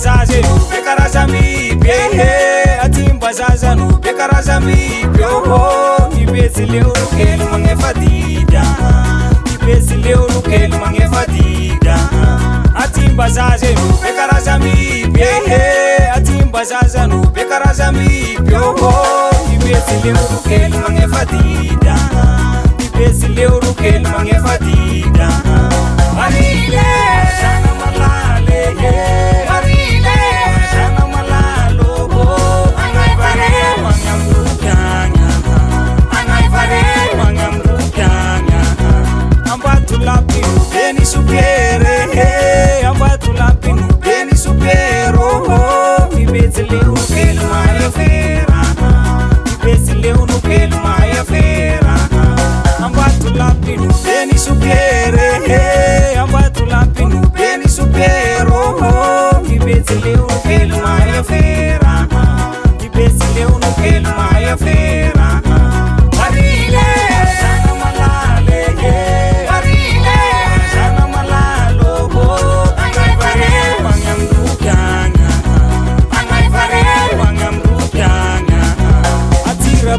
Zaze no bekaraza mi behe atimba zaza no bekaraza mi byoho ibezi leo kelu mangefadida ibezi leo kelu mangefadida atimba zaze no bekaraza mi behe atimba zaza no bekaraza mi byoho ibezi leo kelu mangefadida ibezi leo kelu mangefadida arile sana malale Beni supere, ambatu lapinu beni supero. Mi bezi leu no pelo maia fera, mi bezi leu no pelo maia fera. Ambatu lapinu beni supere, ambatu lapinu beni supero. Mi bezi leu no pelo maia fera, mi bezi leu no pelo maia fera. Marile, sana malale.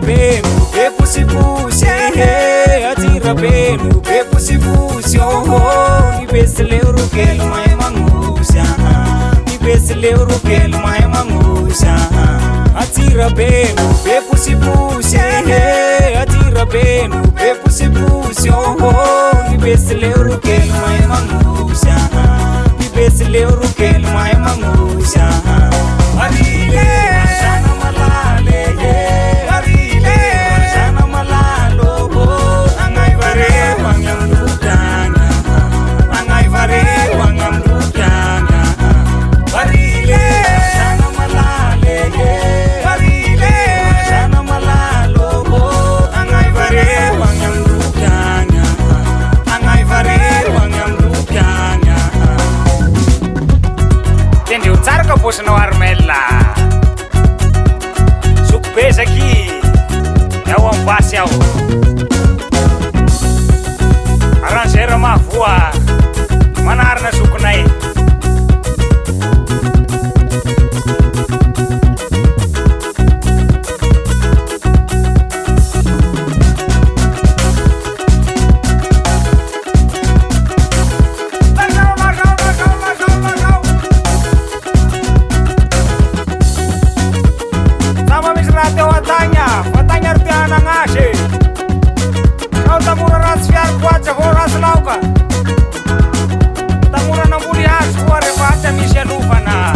Benu bepusipusi atira benu bepusipusi oh ibesi leu kelu mai mangusa ibesi leu kelu mai mangusa atira benu bepusipusi atira benu bepusipusi oh ibesi leu kelu mai mangusa ibesi leu kelu mai mangusa arile sana malale no armella surpresa aqui é o ambacial arranjera uma voa manar na sukunai Watanya rutiana ngashe kau tamura rasfiar kuacha horas lauka tamura namburi has kuare baca misya lupana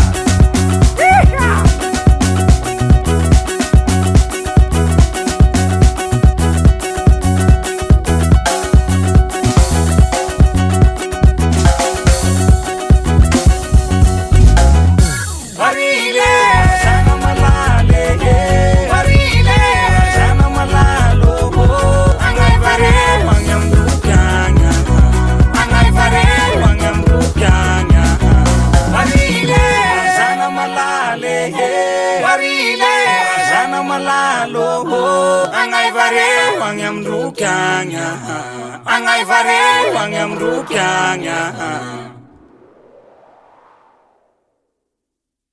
Angai vare wang yam rukanya